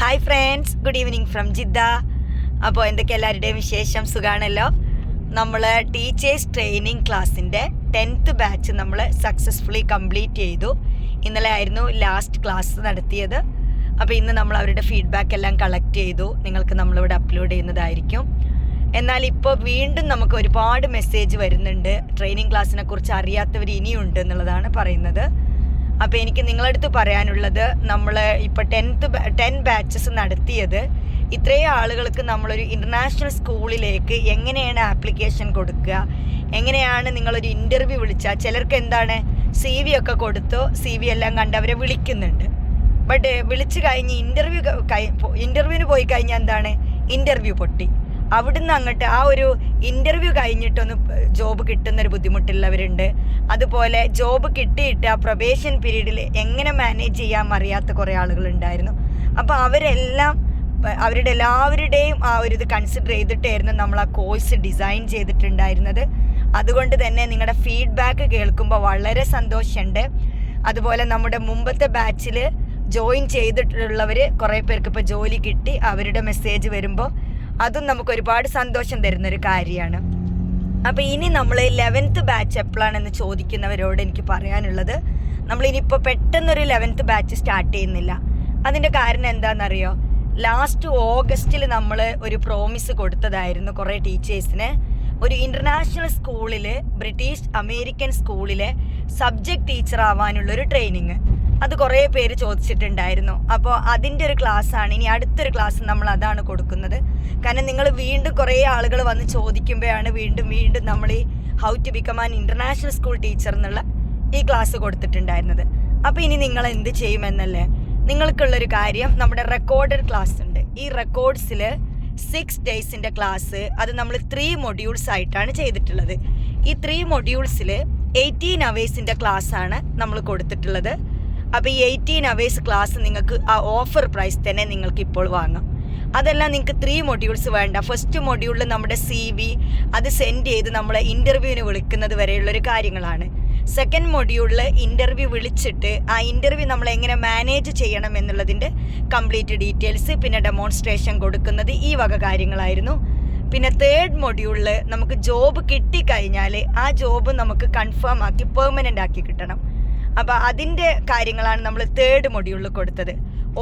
Hi friends, good evening from Jeddah. അപ്പോൾ എന്തൊക്കെ എല്ലാവരുടെയും വിശേഷം? സുഖമാണല്ലോ. നമ്മൾ ടീച്ചേഴ്സ് ട്രെയിനിങ് ക്ലാസ്സിൻ്റെ 10th ബാച്ച് നമ്മൾ സക്സസ്ഫുള്ളി കംപ്ലീറ്റ് ചെയ്തു. ഇന്നലെ ആയിരുന്നു ലാസ്റ്റ് ക്ലാസ് നടത്തിയത്. അപ്പോൾ ഇന്ന് നമ്മൾ അവരുടെ ഫീഡ്ബാക്ക് എല്ലാം കളക്ട് ചെയ്തു. നിങ്ങൾക്ക് നമ്മളിവിടെ അപ്ലോഡ് ചെയ്യുന്നതായിരിക്കും. എന്നാൽ ഇപ്പോൾ വീണ്ടും നമുക്ക് ഒരുപാട് മെസ്സേജ് വരുന്നുണ്ട്. ട്രെയിനിങ് ക്ലാസ്സിനെ കുറിച്ച് അറിയാത്തവർ ഇനിയുണ്ട് എന്നുള്ളതാണ് പറയുന്നത്. അപ്പോൾ എനിക്ക് നിങ്ങളടുത്ത് പറയാനുള്ളത്, നമ്മൾ ഇപ്പോൾ 10 ബാച്ചസ് നടത്തിയത് ഇത്രയും ആളുകൾക്ക് നമ്മളൊരു ഇൻ്റർനാഷണൽ സ്കൂളിലേക്ക് എങ്ങനെയാണ് ആപ്ലിക്കേഷൻ കൊടുക്കുക, എങ്ങനെയാണ് നിങ്ങളൊരു ഇൻ്റർവ്യൂ വിളിച്ചാൽ, ചിലർക്ക് എന്താണ് CV ഒക്കെ കൊടുത്തോ, CV എല്ലാം കണ്ട് അവരെ വിളിക്കുന്നുണ്ട്. ബട്ട് വിളിച്ച് കഴിഞ്ഞ് ഇൻ്റർവ്യൂവിന് പോയി കഴിഞ്ഞാൽ എന്താണ്, ഇൻ്റർവ്യൂ പൊട്ടി. അവിടുന്ന് അങ്ങോട്ട് ആ ഒരു ഇൻ്റർവ്യൂ കഴിഞ്ഞിട്ടൊന്ന് ജോബ് കിട്ടുന്നൊരു ബുദ്ധിമുട്ടുള്ളവരുണ്ട്. അതുപോലെ ജോബ് കിട്ടിയിട്ട് ആ പ്രൊബേഷൻ പീരീഡിൽ എങ്ങനെ മാനേജ് ചെയ്യാൻ അറിയാത്ത കുറേ ആളുകളുണ്ടായിരുന്നു. അപ്പോൾ അവരുടെ എല്ലാവരുടെയും ആ ഒരു ഇത് കൺസിഡർ ചെയ്തിട്ടായിരുന്നു നമ്മൾ ആ കോഴ്സ് ഡിസൈൻ ചെയ്തിട്ടുണ്ടായിരുന്നത്. അതുകൊണ്ട് തന്നെ നിങ്ങളുടെ ഫീഡ്ബാക്ക് കേൾക്കുമ്പോൾ വളരെ സന്തോഷമുണ്ട്. അതുപോലെ നമ്മുടെ മുമ്പത്തെ ബാച്ചിൽ ജോയിൻ ചെയ്തിട്ടുള്ളവർ കുറേ പേർക്ക് ഇപ്പോൾ ജോലി കിട്ടി. അവരുടെ മെസ്സേജ് വരുമ്പോൾ അതും നമുക്ക് ഒരുപാട് സന്തോഷം തരുന്നൊരു കാര്യമാണ്. അപ്പോൾ ഇനി നമ്മൾ 11th ബാച്ച് എപ്പോഴാണെന്ന് ചോദിക്കുന്നവരോട് എനിക്ക് പറയാനുള്ളത്, നമ്മളിനിപ്പോൾ പെട്ടെന്നൊരു 11th ബാച്ച് സ്റ്റാർട്ട് ചെയ്യുന്നില്ല. അതിൻ്റെ കാരണം എന്താണെന്നറിയോ? ലാസ്റ്റ് ഓഗസ്റ്റിൽ നമ്മൾ ഒരു പ്രോമിസ് കൊടുത്തതായിരുന്നു കുറേ ടീച്ചേഴ്സിന്. ഒരു ഇൻ്റർനാഷണൽ സ്കൂളിൽ, ബ്രിട്ടീഷ് അമേരിക്കൻ സ്കൂളിലെ സബ്ജക്റ്റ് ടീച്ചർ ആവാനുള്ളൊരു ട്രെയിനിങ്. അത് കുറേ പേര് ചോദിച്ചിട്ടുണ്ടായിരുന്നു. അപ്പോൾ അതിൻ്റെ ഒരു ക്ലാസ്സാണ് ഇനി അടുത്തൊരു ക്ലാസ് നമ്മൾ അതാണ് കൊടുക്കുന്നത്. കാരണം നിങ്ങൾ വീണ്ടും കുറേ ആളുകൾ വന്ന് ചോദിക്കുമ്പോഴാണ് വീണ്ടും നമ്മൾ ഈ how to become an international school teacher എന്നുള്ള ഈ ക്ലാസ് കൊടുത്തിട്ടുണ്ടായിരുന്നത്. അപ്പോൾ ഇനി നിങ്ങൾ എന്ത് ചെയ്യുമെന്നല്ലേ, നിങ്ങൾക്കുള്ളൊരു കാര്യം, നമ്മുടെ റെക്കോർഡഡ് ക്ലാസ് ഉണ്ട്. ഈ റെക്കോർഡ്സിൽ 6 ഡേയ്സിൻ്റെ ക്ലാസ്, അത് നമ്മൾ 3 മൊഡ്യൂൾസ് ആയിട്ടാണ് ചെയ്തിട്ടുള്ളത്. ഈ 3 മൊഡ്യൂൾസിൽ 18 അവേഴ്സിൻ്റെ ക്ലാസ്സാണ് നമ്മൾ കൊടുത്തിട്ടുള്ളത്. അപ്പോൾ ഈ 18 അവേഴ്സ് ക്ലാസ് നിങ്ങൾക്ക് ആ ഓഫർ പ്രൈസ് തന്നെ നിങ്ങൾക്ക് ഇപ്പോൾ വാങ്ങാം. അതെല്ലാം നിങ്ങൾക്ക് 3 മൊഡ്യൂൾസ് വേണ്ട. ഫസ്റ്റ് മൊഡ്യൂളിൽ നമ്മുടെ CV അത് സെൻഡ് ചെയ്ത് നമ്മളെ ഇൻ്റർവ്യൂവിന് വിളിക്കുന്നത് വരെയുള്ളൊരു കാര്യങ്ങളാണ്. സെക്കൻഡ് മൊഡ്യൂളിൽ ഇൻ്റർവ്യൂ വിളിച്ചിട്ട് ആ ഇൻ്റർവ്യൂ നമ്മൾ എങ്ങനെ മാനേജ് ചെയ്യണം എന്നുള്ളതിൻ്റെ കംപ്ലീറ്റ് ഡീറ്റെയിൽസ്, പിന്നെ ഡെമോൺസ്ട്രേഷൻ കൊടുക്കുന്നത്, ഈ വക കാര്യങ്ങളായിരുന്നു. പിന്നെ തേർഡ് മൊഡ്യൂളിൽ നമുക്ക് ജോബ് കിട്ടിക്കഴിഞ്ഞാൽ ആ ജോബ് നമുക്ക് കൺഫേം ആക്കി പെർമനൻ്റ് ആക്കി കിട്ടണം. അപ്പോൾ അതിൻ്റെ കാര്യങ്ങളാണ് നമ്മൾ തേർഡ് മൊഡ്യൂളിൽ കൊടുത്തത്.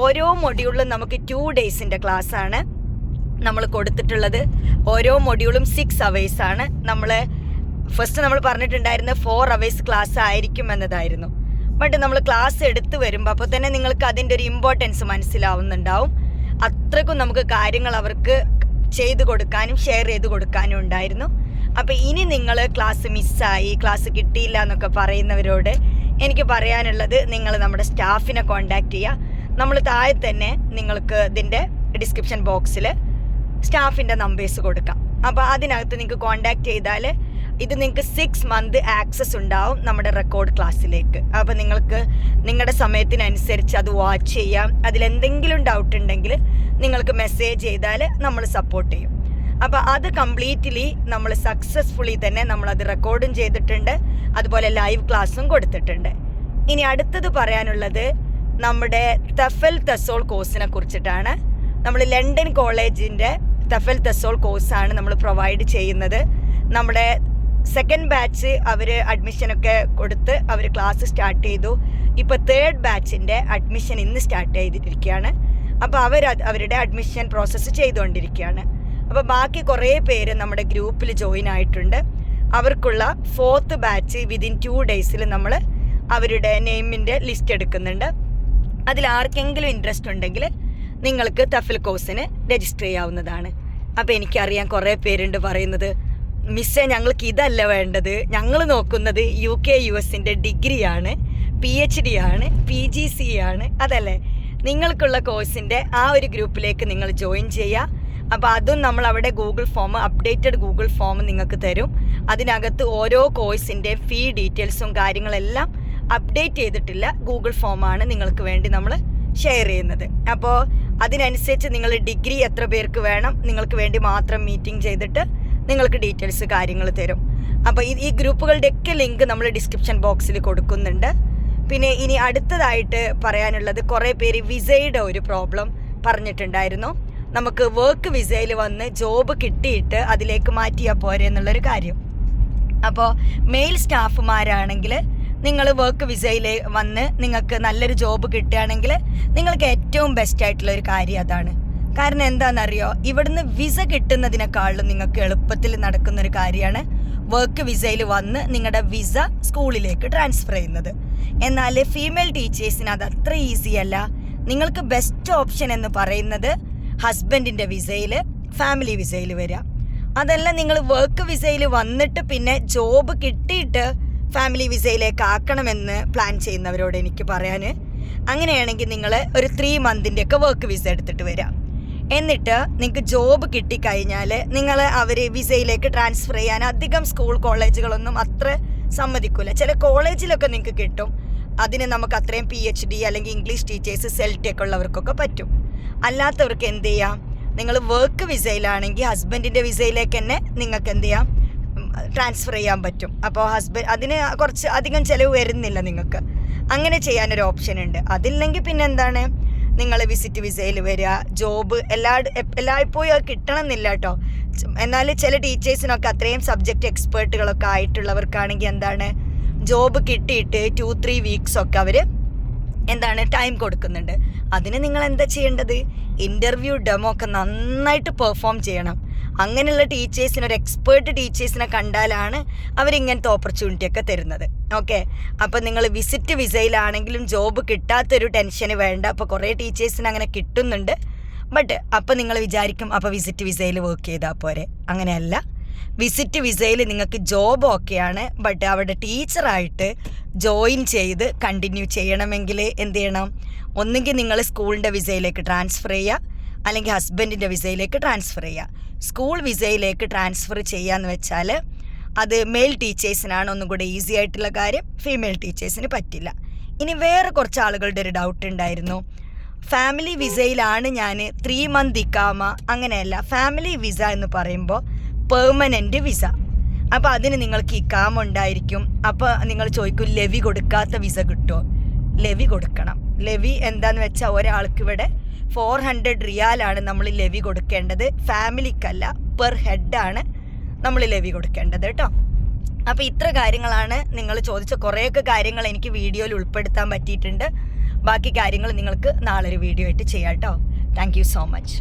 ഓരോ മൊഡ്യൂളിലും നമുക്ക് 2 ഡേയ്സിൻ്റെ ക്ലാസ്സാണ് നമ്മൾ കൊടുത്തിട്ടുള്ളത്. ഓരോ മൊഡ്യൂളും 6 അവേഴ്സാണ്. ഫസ്റ്റ് നമ്മൾ പറഞ്ഞിട്ടുണ്ടായിരുന്ന 4 അവേഴ്സ് ക്ലാസ് ആയിരിക്കും എന്നതായിരുന്നു. ബട്ട് നമ്മൾ ക്ലാസ് എടുത്ത് വരുമ്പോൾ അപ്പോൾ തന്നെ നിങ്ങൾക്ക് അതിൻ്റെ ഒരു ഇമ്പോർട്ടൻസ് മനസ്സിലാവുന്നുണ്ടാവും. അത്രയ്ക്കും നമുക്ക് കാര്യങ്ങൾ അവർക്ക് ചെയ്ത് കൊടുക്കാനും ഷെയർ ചെയ്ത് കൊടുക്കാനും ഉണ്ടായിരുന്നു. അപ്പോൾ ഇനി നിങ്ങൾ ക്ലാസ് മിസ്സായി, ക്ലാസ് കിട്ടിയില്ല എന്നൊക്കെ പറയുന്നവരോട് എനിക്ക് പറയാനുള്ളത്, നിങ്ങൾ നമ്മുടെ സ്റ്റാഫിനെ കോൺടാക്റ്റ് ചെയ്യുക. നമ്മൾ താഴെ തന്നെ നിങ്ങൾക്ക് ഇതിൻ്റെ ഡിസ്ക്രിപ്ഷൻ ബോക്സിൽ സ്റ്റാഫിൻ്റെ നമ്പേഴ്സ് കൊടുക്കാം. അപ്പോൾ അതിനകത്ത് നിങ്ങൾക്ക് കോൺടാക്റ്റ് ചെയ്താൽ ഇത് നിങ്ങൾക്ക് 6 മന്ത് ആക്സസ് ഉണ്ടാവും നമ്മുടെ റെക്കോർഡ് ക്ലാസ്സിലേക്ക്. അപ്പോൾ നിങ്ങൾക്ക് നിങ്ങളുടെ സമയത്തിനനുസരിച്ച് അത് വാച്ച് ചെയ്യാം. അതിലെന്തെങ്കിലും ഡൗട്ട് ഉണ്ടെങ്കിൽ നിങ്ങൾക്ക് മെസ്സേജ് ചെയ്താൽ നമ്മൾ സപ്പോർട്ട് ചെയ്യും. അപ്പോൾ അത് കംപ്ലീറ്റ്ലി നമ്മൾ സക്സസ്ഫുള്ളി തന്നെ നമ്മളത് റെക്കോർഡും ചെയ്തിട്ടുണ്ട്. അതുപോലെ ലൈവ് ക്ലാസ്സും കൊടുത്തിട്ടുണ്ട്. ഇനി അടുത്തത് പറയാനുള്ളത് നമ്മുടെ തെഫൽ തെസോൾ കോഴ്സിനെ കുറിച്ചിട്ടാണ്. നമ്മൾ ലണ്ടൻ കോളേജിൻ്റെ തെഫൽ തെസോൾ കോഴ്സാണ് നമ്മൾ പ്രൊവൈഡ് ചെയ്യുന്നത്. നമ്മുടെ സെക്കൻഡ് ബാച്ച് അവർ അഡ്മിഷനൊക്കെ കൊടുത്ത് അവർ ക്ലാസ് സ്റ്റാർട്ട് ചെയ്തു. ഇപ്പോൾ തേർഡ് ബാച്ചിൻ്റെ അഡ്മിഷൻ ഇന്ന് സ്റ്റാർട്ട് ചെയ്തിരിക്കുകയാണ്. അപ്പോൾ അവരുടെ അഡ്മിഷൻ പ്രോസസ്സ് ചെയ്തുകൊണ്ടിരിക്കുകയാണ്. അപ്പോൾ ബാക്കി കുറേ പേര് നമ്മുടെ ഗ്രൂപ്പിൽ ജോയിൻ ആയിട്ടുണ്ട്. അവർക്കുള്ള 4th ബാച്ച് വിതിൻ 2 ഡേയ്സിൽ നമ്മൾ അവരുടെ നെയിമിൻ്റെ ലിസ്റ്റ് എടുക്കുന്നുണ്ട്. അതിൽ ആർക്കെങ്കിലും ഇൻട്രസ്റ്റ് ഉണ്ടെങ്കിൽ നിങ്ങൾക്ക് തഫൽ കോഴ്സിന് രജിസ്റ്റർ ചെയ്യാവുന്നതാണ്. അപ്പോൾ എനിക്കറിയാം കുറേ പേരുണ്ട് പറയുന്നത്, മിസ്സേ ഞങ്ങൾക്ക് ഇതല്ല വേണ്ടത്, ഞങ്ങൾ നോക്കുന്നത് UK US ഡിഗ്രിയാണ്, PhD ആണ്, PGC ആണ്, അതല്ലേ. നിങ്ങൾക്കുള്ള കോഴ്സിൻ്റെ ആ ഒരു ഗ്രൂപ്പിലേക്ക് നിങ്ങൾ ജോയിൻ ചെയ്യുക. അപ്പോൾ അതും നമ്മൾ അവിടെ അപ്ഡേറ്റഡ് ഗൂഗിൾ ഫോം നിങ്ങൾക്ക് തരും. അതിനകത്ത് ഓരോ കോഴ്സിൻ്റെ ഫീ ഡീറ്റെയിൽസും കാര്യങ്ങളെല്ലാം അപ്ഡേറ്റ് ചെയ്തിട്ടില്ല ഗൂഗിൾ ഫോമാണ് നിങ്ങൾക്ക് വേണ്ടി നമ്മൾ ഷെയർ ചെയ്യുന്നത്. അപ്പോൾ അതിനനുസരിച്ച് നിങ്ങൾ ഡിഗ്രി എത്ര പേർക്ക് വേണം, നിങ്ങൾക്ക് വേണ്ടി മാത്രം മീറ്റിംഗ് ചെയ്തിട്ട് നിങ്ങൾക്ക് ഡീറ്റെയിൽസ് കാര്യങ്ങൾ തരും. അപ്പോൾ ഈ ഗ്രൂപ്പുകളുടെയൊക്കെ ലിങ്ക് നമ്മൾ ഡിസ്ക്രിപ്ഷൻ ബോക്സിൽ കൊടുക്കുന്നുണ്ട്. പിന്നെ ഇനി അടുത്തതായിട്ട് പറയാനുള്ളത്, കുറേ പേര് വിസയുടെ ഒരു പ്രോബ്ലം പറഞ്ഞിട്ടുണ്ടായിരുന്നു നമുക്ക് വർക്ക് വിസയിൽ വന്ന് ജോബ് കിട്ടിയിട്ട് അതിലേക്ക് മാറ്റിയാൽ പോരെ എന്നുള്ളൊരു കാര്യം. അപ്പോൾ മെയിൽ സ്റ്റാഫുമാരാണെങ്കിൽ നിങ്ങൾ വർക്ക് വിസയിൽ വന്ന് നിങ്ങൾക്ക് നല്ലൊരു ജോബ് കിട്ടുകയാണെങ്കിൽ നിങ്ങൾക്ക് ഏറ്റവും ബെസ്റ്റ് ആയിട്ടുള്ള ഒരു കാര്യം അതാണ്. കാരണം എന്താണെന്നറിയോ, ഇവിടുന്ന് വിസ കിട്ടുന്നതിനേക്കാളും നിങ്ങൾക്ക് എളുപ്പത്തിൽ നടക്കുന്നൊരു കാര്യമാണ് വർക്ക് വിസയിൽ വന്ന് നിങ്ങളുടെ വിസ സ്കൂളിലേക്ക് ട്രാൻസ്ഫർ ചെയ്യുന്നത്. എന്നാൽ ഫീമെയിൽ ടീച്ചേഴ്സിന് അത് അത്ര ഈസി അല്ല. നിങ്ങൾക്ക് ബെസ്റ്റ് ഓപ്ഷൻ എന്ന് പറയുന്നത് ഹസ്ബൻഡിൻ്റെ വിസയിൽ, ഫാമിലി വിസയിൽ വരിക. അതല്ല നിങ്ങൾ വർക്ക് വിസയിൽ വന്നിട്ട് പിന്നെ ജോബ് കിട്ടിയിട്ട് ഫാമിലി വിസയിലേക്ക് ആക്കണമെന്ന് പ്ലാൻ ചെയ്യുന്നവരോട് എനിക്ക് പറയാൻ, അങ്ങനെയാണെങ്കിൽ നിങ്ങൾ ഒരു 3 മന്തിൻ്റെയൊക്കെ വർക്ക് വിസ എടുത്തിട്ട് വരാം. എന്നിട്ട് നിങ്ങൾക്ക് ജോബ് കിട്ടിക്കഴിഞ്ഞാൽ നിങ്ങൾ അവർ വിസയിലേക്ക് ട്രാൻസ്ഫർ ചെയ്യാൻ അധികം സ്കൂൾ കോളേജുകളൊന്നും അത്ര സമ്മതിക്കില്ല. ചില കോളേജിലൊക്കെ നിങ്ങൾക്ക് കിട്ടും. അതിന് നമുക്ക് അത്രയും PhD അല്ലെങ്കിൽ ഇംഗ്ലീഷ് ടീച്ചേഴ്സ് സെൽറ്റൊക്കെ ഉള്ളവർക്കൊക്കെ പറ്റും. അല്ലാത്തവർക്ക് എന്ത് ചെയ്യാം, നിങ്ങൾ വർക്ക് വിസയിലാണെങ്കിൽ ഹസ്ബൻഡിൻ്റെ വിസയിലേക്ക് തന്നെ നിങ്ങൾക്ക് എന്ത് ചെയ്യാം, ട്രാൻസ്ഫർ ചെയ്യാൻ പറ്റും. അപ്പോൾ അതിന് കുറച്ച് അധികം ചിലവ് വരുന്നില്ല നിങ്ങൾക്ക്. അങ്ങനെ ചെയ്യാനൊരു ഓപ്ഷൻ ഉണ്ട്. അതില്ലെങ്കിൽ പിന്നെ എന്താണ്, നിങ്ങൾ വിസിറ്റ് വിസയിൽ വരിക. ജോബ് എല്ലായ്പ്പോഴും അത് കിട്ടണമെന്നില്ല കേട്ടോ. എന്നാൽ ചില ടീച്ചേഴ്സിനൊക്കെ അത്രയും സബ്ജക്റ്റ് എക്സ്പേർട്ടുകളൊക്കെ ആയിട്ടുള്ളവർക്കാണെങ്കിൽ എന്താണ്, ജോബ് കിട്ടിയിട്ട് 2-3 വീക്സൊക്കെ അവർ എന്താണ് ടൈം കൊടുക്കുന്നുണ്ട്. അതിന് നിങ്ങൾ എന്താ ചെയ്യേണ്ടത്, ഇൻ്റർവ്യൂ ഡെമോ ഒക്കെ നന്നായിട്ട് പെർഫോം ചെയ്യണം. അങ്ങനെയുള്ള ടീച്ചേഴ്സിന്, ഒരു എക്സ്പേർട്ട് ടീച്ചേഴ്സിനെ കണ്ടാലാണ് അവരിങ്ങനത്തെ ഓപ്പർച്യൂണിറ്റി ഒക്കെ തരുന്നത്. ഓക്കെ, അപ്പോൾ നിങ്ങൾ വിസിറ്റ് വിസയിലാണെങ്കിലും ജോബ് കിട്ടാത്തൊരു ടെൻഷന് വേണ്ട. അപ്പോൾ കുറേ ടീച്ചേഴ്സിന് അങ്ങനെ കിട്ടുന്നുണ്ട്. ബട്ട് അപ്പോൾ നിങ്ങൾ വിചാരിക്കും അപ്പോൾ വിസിറ്റ് വിസയിൽ വർക്ക് ചെയ്താൽ പോരെ. അങ്ങനെയല്ല, വിസിറ്റ് വിസയിൽ നിങ്ങൾക്ക് ജോബ് ഓക്കെയാണ്. ബട്ട് അവിടെ ടീച്ചറായിട്ട് ജോയിൻ ചെയ്ത് കണ്ടിന്യൂ ചെയ്യണമെങ്കിൽ എന്ത് ചെയ്യണം, ഒന്നുകിൽ നിങ്ങൾ സ്കൂളിൻ്റെ വിസയിലേക്ക് ട്രാൻസ്ഫർ ചെയ്യുക, അല്ലെങ്കിൽ ഹസ്ബൻഡിൻ്റെ വിസയിലേക്ക് ട്രാൻസ്ഫർ ചെയ്യുക. സ്കൂൾ വിസയിലേക്ക് ട്രാൻസ്ഫർ ചെയ്യാന്ന് വെച്ചാൽ അത് മെയിൽ ടീച്ചേഴ്സിനാണ് ഒന്നും കൂടെ ഈസി ആയിട്ടുള്ള കാര്യം, ഫീമെയിൽ ടീച്ചേഴ്സിന് പറ്റില്ല. ഇനി വേറെ കുറച്ച് ആളുകളുടെ ഒരു ഡൗട്ട് ഉണ്ടായിരുന്നു, ഫാമിലി വിസയിലാണ് ഞാൻ 3 മന്ത് ഇക്കാമ. അങ്ങനെയല്ല, ഫാമിലി വിസ എന്ന് പറയുമ്പോൾ പെർമനൻറ്റ് വിസ. അപ്പോൾ അതിന് നിങ്ങൾക്ക് ഇക്കാമ ഉണ്ടായിരിക്കും. അപ്പോൾ നിങ്ങൾ ചോദിക്കും ലെവി കൊടുക്കാത്ത വിസ കിട്ടുമോ? ലെവി കൊടുക്കണം. ലെവി എന്താണെന്ന് വെച്ചാൽ ഒരാൾക്ക് ഇവിടെ 400 റിയാലാണ് നമ്മൾ ലെവി കൊടുക്കേണ്ടത്. ഫാമിലിക്കല്ല, പെർ ഹെഡാണ് നമ്മൾ ലെവി കൊടുക്കേണ്ടത് കേട്ടോ. അപ്പോൾ ഇത്ര കാര്യങ്ങളാണ് നിങ്ങൾ ചോദിച്ച കുറേയൊക്കെ കാര്യങ്ങൾ എനിക്ക് വീഡിയോയിൽ ഉൾപ്പെടുത്താൻ പറ്റിയിട്ടുണ്ട്. ബാക്കി കാര്യങ്ങൾ നിങ്ങൾക്ക് നാളെ ഒരു വീഡിയോ ആയിട്ട് ചെയ്യാം കേട്ടോ. Thank you so much.